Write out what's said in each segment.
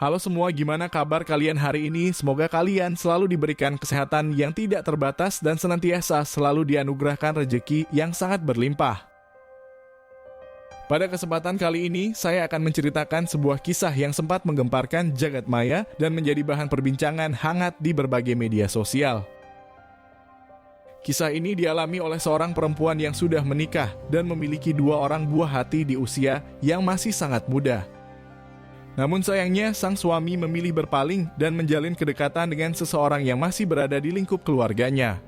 Halo semua, gimana kabar kalian hari ini? Semoga kalian selalu diberikan kesehatan yang tidak terbatas dan senantiasa selalu dianugerahkan rejeki yang sangat berlimpah. Pada kesempatan kali ini, saya akan menceritakan sebuah kisah yang sempat menggemparkan jagat maya dan menjadi bahan perbincangan hangat di berbagai media sosial. Kisah ini dialami oleh seorang perempuan yang sudah menikah dan memiliki 2 orang buah hati di usia yang masih sangat muda. Namun sayangnya, sang suami memilih berpaling dan menjalin kedekatan dengan seseorang yang masih berada di lingkup keluarganya.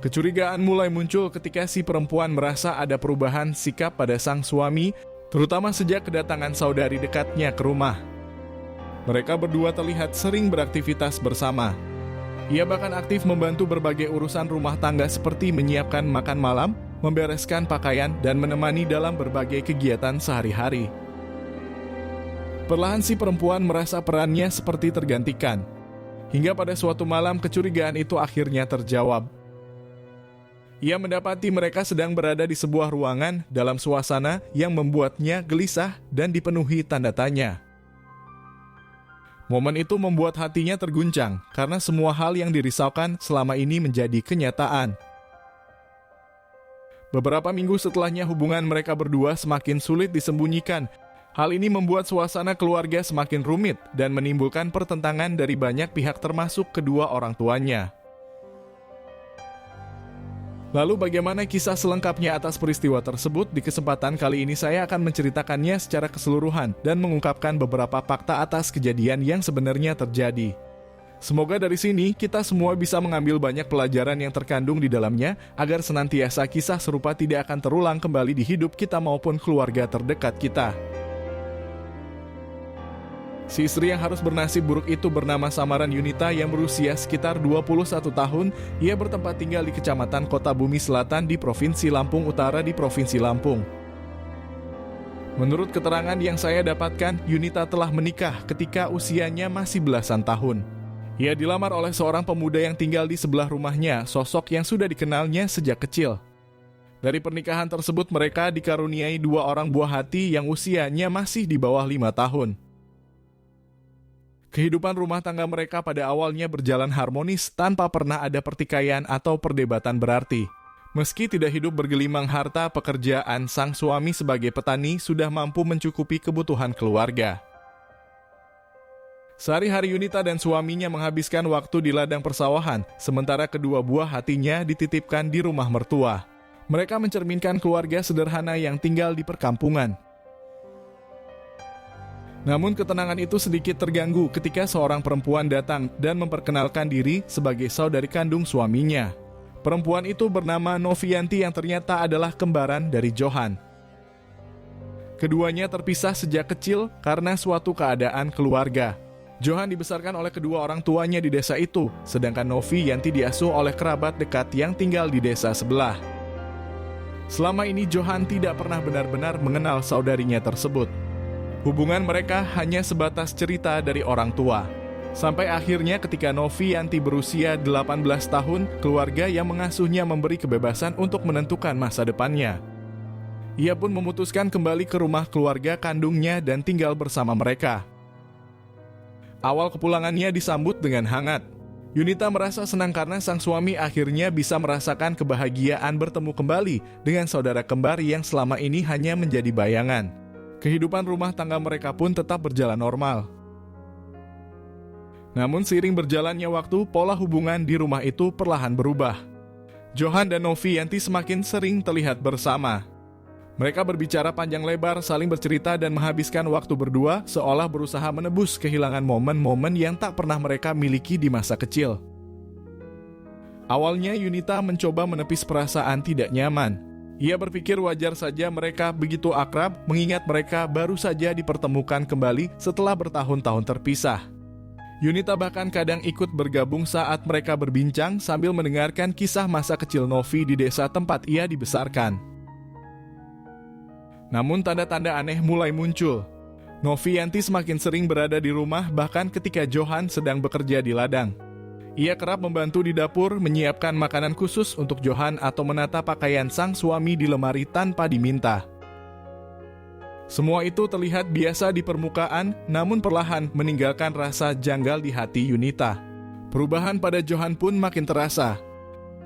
Kecurigaan mulai muncul ketika si perempuan merasa ada perubahan sikap pada sang suami, terutama sejak kedatangan saudari dekatnya ke rumah. Mereka berdua terlihat sering beraktivitas bersama. Ia bahkan aktif membantu berbagai urusan rumah tangga seperti menyiapkan makan malam, membereskan pakaian, dan menemani dalam berbagai kegiatan sehari-hari. Perlahan si perempuan merasa perannya seperti tergantikan. Hingga pada suatu malam kecurigaan itu akhirnya terjawab. Ia mendapati mereka sedang berada di sebuah ruangan dalam suasana yang membuatnya gelisah dan dipenuhi tanda tanya. Momen itu membuat hatinya terguncang karena semua hal yang dirisaukan selama ini menjadi kenyataan. Beberapa minggu setelahnya hubungan mereka berdua semakin sulit disembunyikan. Hal ini membuat suasana keluarga semakin rumit dan menimbulkan pertentangan dari banyak pihak termasuk kedua orang tuanya. Lalu bagaimana kisah selengkapnya atas peristiwa tersebut? Di kesempatan kali ini saya akan menceritakannya secara keseluruhan dan mengungkapkan beberapa fakta atas kejadian yang sebenarnya terjadi. Semoga dari sini kita semua bisa mengambil banyak pelajaran yang terkandung di dalamnya agar senantiasa kisah serupa tidak akan terulang kembali di hidup kita maupun keluarga terdekat kita. Si istri yang harus bernasib buruk itu bernama Samaran Yunita yang berusia sekitar 21 tahun. Ia bertempat tinggal di Kecamatan Kota Bumi Selatan di Provinsi Lampung Utara di Provinsi Lampung. Menurut keterangan yang saya dapatkan, Yunita telah menikah ketika usianya masih belasan tahun. Ia dilamar oleh seorang pemuda yang tinggal di sebelah rumahnya, sosok yang sudah dikenalnya sejak kecil. Dari pernikahan tersebut mereka dikaruniai 2 orang buah hati yang usianya masih di bawah 5 tahun. Kehidupan rumah tangga mereka pada awalnya berjalan harmonis tanpa pernah ada pertikaian atau perdebatan berarti. Meski tidak hidup bergelimang harta, pekerjaan sang suami sebagai petani sudah mampu mencukupi kebutuhan keluarga. Sehari-hari Yunita dan suaminya menghabiskan waktu di ladang persawahan, sementara kedua buah hatinya dititipkan di rumah mertua. Mereka mencerminkan keluarga sederhana yang tinggal di perkampungan. Namun ketenangan itu sedikit terganggu ketika seorang perempuan datang dan memperkenalkan diri sebagai saudari kandung suaminya. Perempuan itu bernama Novianti yang ternyata adalah kembaran dari Johan. Keduanya terpisah sejak kecil karena suatu keadaan keluarga. Johan dibesarkan oleh kedua orang tuanya di desa itu, sedangkan Novianti diasuh oleh kerabat dekat yang tinggal di desa sebelah. Selama ini Johan tidak pernah benar-benar mengenal saudarinya tersebut. Hubungan mereka hanya sebatas cerita dari orang tua. Sampai akhirnya ketika Novianti berusia 18 tahun, keluarga yang mengasuhnya memberi kebebasan untuk menentukan masa depannya. Ia pun memutuskan kembali ke rumah keluarga kandungnya dan tinggal bersama mereka. Awal kepulangannya disambut dengan hangat. Yunita merasa senang karena sang suami akhirnya bisa merasakan kebahagiaan bertemu kembali dengan saudara kembar yang selama ini hanya menjadi bayangan. Kehidupan rumah tangga mereka pun tetap berjalan normal. Namun seiring berjalannya waktu, pola hubungan di rumah itu perlahan berubah. Johan dan Novianti semakin sering terlihat bersama. Mereka berbicara panjang lebar, saling bercerita dan menghabiskan waktu berdua, seolah berusaha menebus kehilangan momen-momen yang tak pernah mereka miliki di masa kecil. Awalnya Yunita mencoba menepis perasaan tidak nyaman. Ia berpikir wajar saja mereka begitu akrab, mengingat mereka baru saja dipertemukan kembali setelah bertahun-tahun terpisah. Yunita bahkan kadang ikut bergabung saat mereka berbincang sambil mendengarkan kisah masa kecil Novi di desa tempat ia dibesarkan. Namun tanda-tanda aneh mulai muncul. Novianti semakin sering berada di rumah bahkan ketika Johan sedang bekerja di ladang. Ia kerap membantu di dapur, menyiapkan makanan khusus untuk Johan atau menata pakaian sang suami di lemari tanpa diminta. Semua itu terlihat biasa di permukaan, namun perlahan meninggalkan rasa janggal di hati Yunita. Perubahan pada Johan pun makin terasa.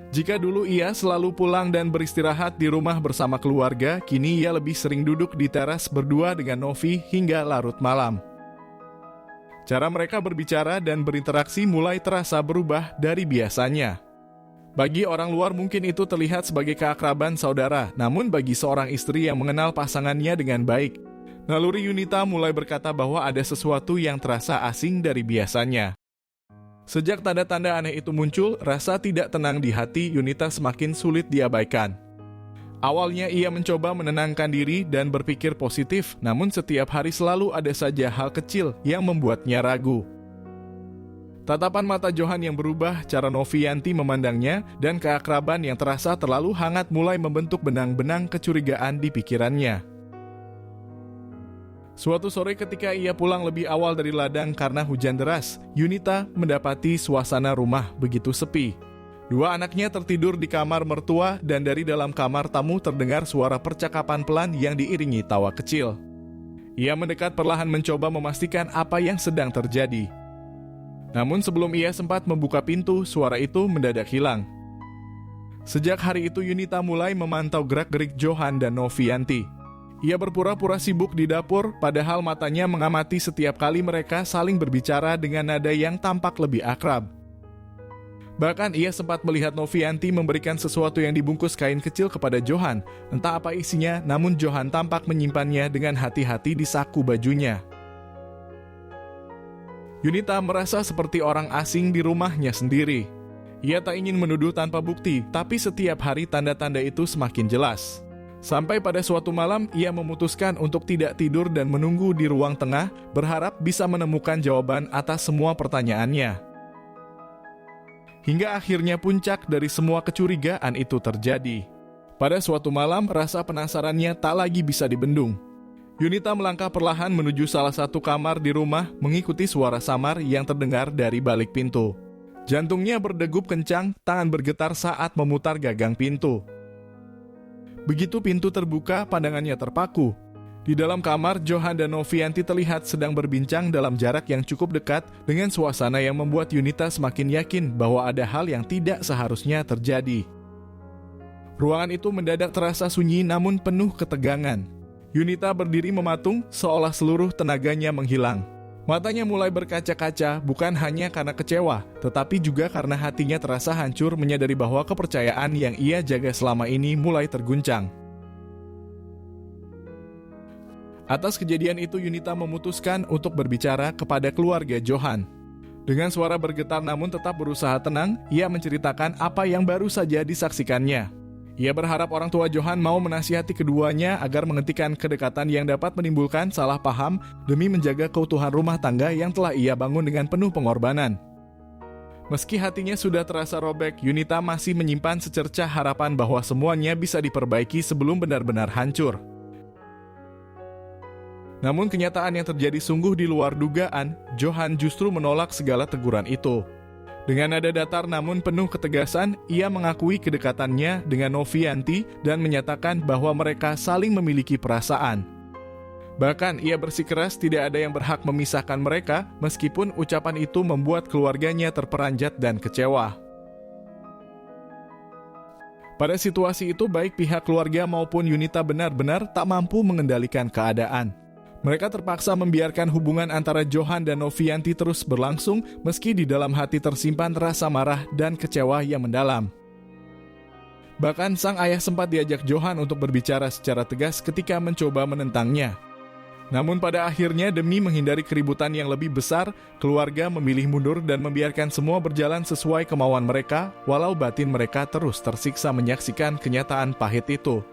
Jika dulu ia selalu pulang dan beristirahat di rumah bersama keluarga, kini ia lebih sering duduk di teras berdua dengan Novi hingga larut malam. Cara mereka berbicara dan berinteraksi mulai terasa berubah dari biasanya. Bagi orang luar mungkin itu terlihat sebagai keakraban saudara, namun bagi seorang istri yang mengenal pasangannya dengan baik, naluri Yunita mulai berkata bahwa ada sesuatu yang terasa asing dari biasanya. Sejak tanda-tanda aneh itu muncul, rasa tidak tenang di hati Yunita semakin sulit diabaikan. Awalnya ia mencoba menenangkan diri dan berpikir positif, namun setiap hari selalu ada saja hal kecil yang membuatnya ragu. Tatapan mata Johan yang berubah, cara Novianti memandangnya, dan keakraban yang terasa terlalu hangat mulai membentuk benang-benang kecurigaan di pikirannya. Suatu sore ketika ia pulang lebih awal dari ladang karena hujan deras, Yunita mendapati suasana rumah begitu sepi. Dua anaknya tertidur di kamar mertua dan dari dalam kamar tamu terdengar suara percakapan pelan yang diiringi tawa kecil. Ia mendekat perlahan mencoba memastikan apa yang sedang terjadi. Namun sebelum ia sempat membuka pintu, suara itu mendadak hilang. Sejak hari itu Yunita mulai memantau gerak-gerik Johan dan Novianti. Ia berpura-pura sibuk di dapur, padahal matanya mengamati setiap kali mereka saling berbicara dengan nada yang tampak lebih akrab. Bahkan ia sempat melihat Novianti memberikan sesuatu yang dibungkus kain kecil kepada Johan. Entah apa isinya, namun Johan tampak menyimpannya dengan hati-hati di saku bajunya. Yunita merasa seperti orang asing di rumahnya sendiri. Ia tak ingin menuduh tanpa bukti, tapi setiap hari tanda-tanda itu semakin jelas. Sampai pada suatu malam, ia memutuskan untuk tidak tidur dan menunggu di ruang tengah, berharap bisa menemukan jawaban atas semua pertanyaannya. Hingga akhirnya puncak dari semua kecurigaan itu terjadi. Pada suatu malam, rasa penasarannya tak lagi bisa dibendung. Yunita melangkah perlahan menuju salah satu kamar di rumah, mengikuti suara samar yang terdengar dari balik pintu. Jantungnya berdegup kencang, tangan bergetar saat memutar gagang pintu. Begitu pintu terbuka, pandangannya terpaku. Di dalam kamar, Johan dan Novianti terlihat sedang berbincang dalam jarak yang cukup dekat dengan suasana yang membuat Yunita semakin yakin bahwa ada hal yang tidak seharusnya terjadi. Ruangan itu mendadak terasa sunyi namun penuh ketegangan. Yunita berdiri mematung seolah seluruh tenaganya menghilang. Matanya mulai berkaca-kaca bukan hanya karena kecewa, tetapi juga karena hatinya terasa hancur menyadari bahwa kepercayaan yang ia jaga selama ini mulai terguncang. Atas kejadian itu Yunita memutuskan untuk berbicara kepada keluarga Johan. Dengan suara bergetar namun tetap berusaha tenang, ia menceritakan apa yang baru saja disaksikannya. Ia berharap orang tua Johan mau menasihati keduanya agar menghentikan kedekatan yang dapat menimbulkan salah paham demi menjaga keutuhan rumah tangga yang telah ia bangun dengan penuh pengorbanan. Meski hatinya sudah terasa robek, Yunita masih menyimpan secercah harapan bahwa semuanya bisa diperbaiki sebelum benar-benar hancur. Namun kenyataan yang terjadi sungguh di luar dugaan, Johan justru menolak segala teguran itu. Dengan nada datar namun penuh ketegasan, ia mengakui kedekatannya dengan Novianti dan menyatakan bahwa mereka saling memiliki perasaan. Bahkan ia bersikeras tidak ada yang berhak memisahkan mereka, meskipun ucapan itu membuat keluarganya terperanjat dan kecewa. Pada situasi itu baik pihak keluarga maupun Yunita benar-benar tak mampu mengendalikan keadaan. Mereka terpaksa membiarkan hubungan antara Johan dan Novianti terus berlangsung meski di dalam hati tersimpan rasa marah dan kecewa yang mendalam. Bahkan sang ayah sempat diajak Johan untuk berbicara secara tegas ketika mencoba menentangnya. Namun pada akhirnya demi menghindari keributan yang lebih besar, keluarga memilih mundur dan membiarkan semua berjalan sesuai kemauan mereka, walau batin mereka terus tersiksa menyaksikan kenyataan pahit itu.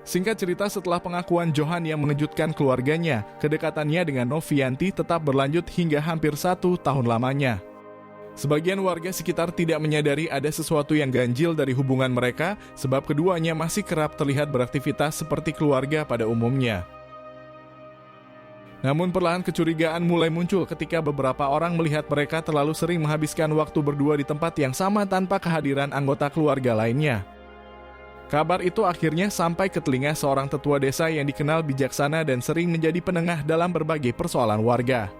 Singkat cerita, setelah pengakuan Johan yang mengejutkan keluarganya, kedekatannya dengan Novianti tetap berlanjut hingga hampir 1 tahun lamanya. Sebagian warga sekitar tidak menyadari ada sesuatu yang ganjil dari hubungan mereka, sebab keduanya masih kerap terlihat beraktivitas seperti keluarga pada umumnya. Namun perlahan kecurigaan mulai muncul ketika beberapa orang melihat mereka terlalu sering menghabiskan waktu berdua di tempat yang sama tanpa kehadiran anggota keluarga lainnya. Kabar itu akhirnya sampai ke telinga seorang tetua desa yang dikenal bijaksana dan sering menjadi penengah dalam berbagai persoalan warga.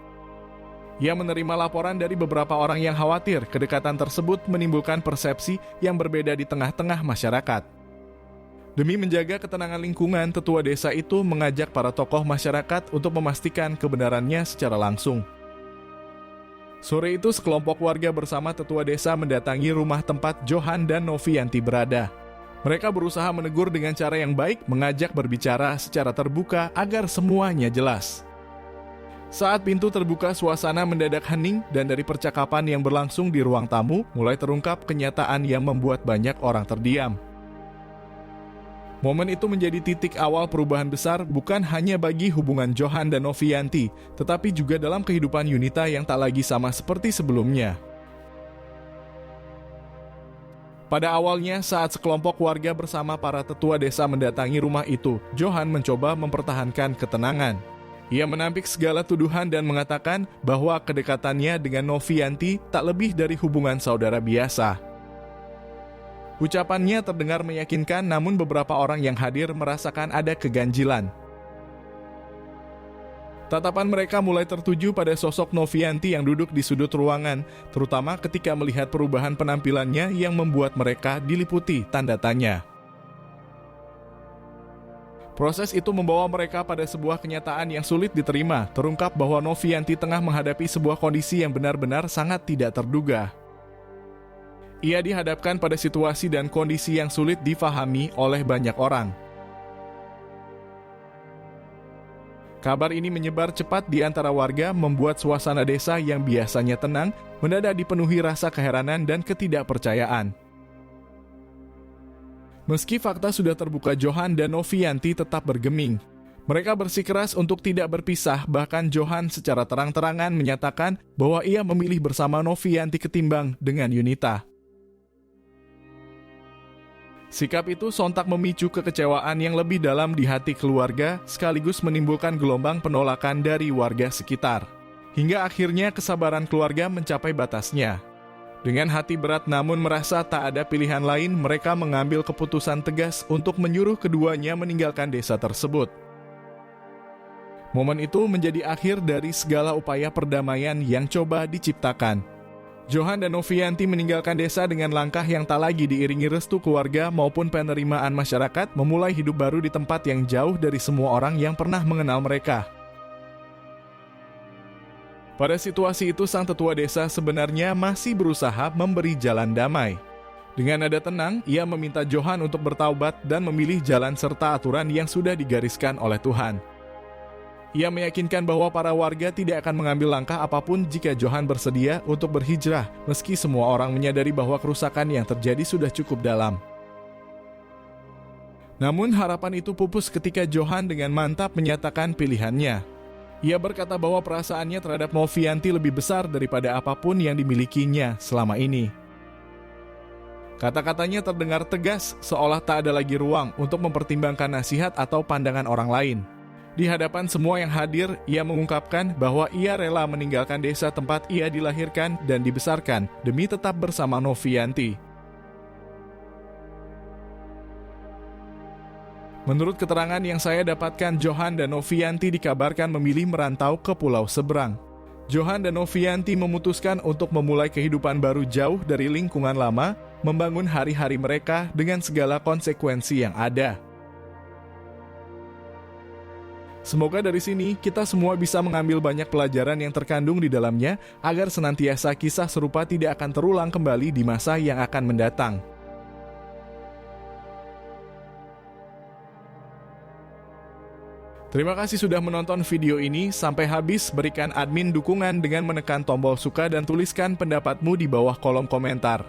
Ia menerima laporan dari beberapa orang yang khawatir kedekatan tersebut menimbulkan persepsi yang berbeda di tengah-tengah masyarakat. Demi menjaga ketenangan lingkungan, tetua desa itu mengajak para tokoh masyarakat untuk memastikan kebenarannya secara langsung. Sore itu sekelompok warga bersama tetua desa mendatangi rumah tempat Johan dan Novianti berada. Mereka berusaha menegur dengan cara yang baik, mengajak berbicara secara terbuka agar semuanya jelas. Saat pintu terbuka, suasana mendadak hening dan dari percakapan yang berlangsung di ruang tamu, mulai terungkap kenyataan yang membuat banyak orang terdiam. Momen itu menjadi titik awal perubahan besar bukan hanya bagi hubungan Johan dan Novianti, tetapi juga dalam kehidupan Yunita yang tak lagi sama seperti sebelumnya. Pada awalnya, saat sekelompok warga bersama para tetua desa mendatangi rumah itu, Johan mencoba mempertahankan ketenangan. Ia menampik segala tuduhan dan mengatakan bahwa kedekatannya dengan Novianti tak lebih dari hubungan saudara biasa. Ucapannya terdengar meyakinkan, namun beberapa orang yang hadir merasakan ada keganjilan. Tatapan mereka mulai tertuju pada sosok Novianti yang duduk di sudut ruangan, terutama ketika melihat perubahan penampilannya yang membuat mereka diliputi tanda tanya. Proses itu membawa mereka pada sebuah kenyataan yang sulit diterima, terungkap bahwa Novianti tengah menghadapi sebuah kondisi yang benar-benar sangat tidak terduga. Ia dihadapkan pada situasi dan kondisi yang sulit difahami oleh banyak orang. Kabar ini menyebar cepat di antara warga, membuat suasana desa yang biasanya tenang mendadak dipenuhi rasa keheranan dan ketidakpercayaan. Meski fakta sudah terbuka, Johan dan Novianti tetap bergeming. Mereka bersikeras untuk tidak berpisah, bahkan Johan secara terang-terangan menyatakan bahwa ia memilih bersama Novianti ketimbang dengan Yunita. Sikap itu sontak memicu kekecewaan yang lebih dalam di hati keluarga, sekaligus menimbulkan gelombang penolakan dari warga sekitar. Hingga akhirnya kesabaran keluarga mencapai batasnya. Dengan hati berat namun merasa tak ada pilihan lain, mereka mengambil keputusan tegas untuk menyuruh keduanya meninggalkan desa tersebut. Momen itu menjadi akhir dari segala upaya perdamaian yang coba diciptakan. Johan dan Novianti meninggalkan desa dengan langkah yang tak lagi diiringi restu keluarga maupun penerimaan masyarakat, memulai hidup baru di tempat yang jauh dari semua orang yang pernah mengenal mereka. Pada situasi itu, sang tetua desa sebenarnya masih berusaha memberi jalan damai. Dengan nada tenang, ia meminta Johan untuk bertaubat dan memilih jalan serta aturan yang sudah digariskan oleh Tuhan. Ia meyakinkan bahwa para warga tidak akan mengambil langkah apapun jika Johan bersedia untuk berhijrah, meski semua orang menyadari bahwa kerusakan yang terjadi sudah cukup dalam. Namun harapan itu pupus ketika Johan dengan mantap menyatakan pilihannya. Ia berkata bahwa perasaannya terhadap Novianti lebih besar daripada apapun yang dimilikinya selama ini. Kata-katanya terdengar tegas, seolah tak ada lagi ruang untuk mempertimbangkan nasihat atau pandangan orang lain. Di hadapan semua yang hadir, ia mengungkapkan bahwa ia rela meninggalkan desa tempat ia dilahirkan dan dibesarkan demi tetap bersama Novianti. Menurut keterangan yang saya dapatkan, Johan dan Novianti dikabarkan memilih merantau ke pulau seberang. Johan dan Novianti memutuskan untuk memulai kehidupan baru jauh dari lingkungan lama, membangun hari-hari mereka dengan segala konsekuensi yang ada. Semoga dari sini kita semua bisa mengambil banyak pelajaran yang terkandung di dalamnya agar senantiasa kisah serupa tidak akan terulang kembali di masa yang akan mendatang. Terima kasih sudah menonton video ini sampai habis. Berikan admin dukungan dengan menekan tombol suka dan tuliskan pendapatmu di bawah kolom komentar.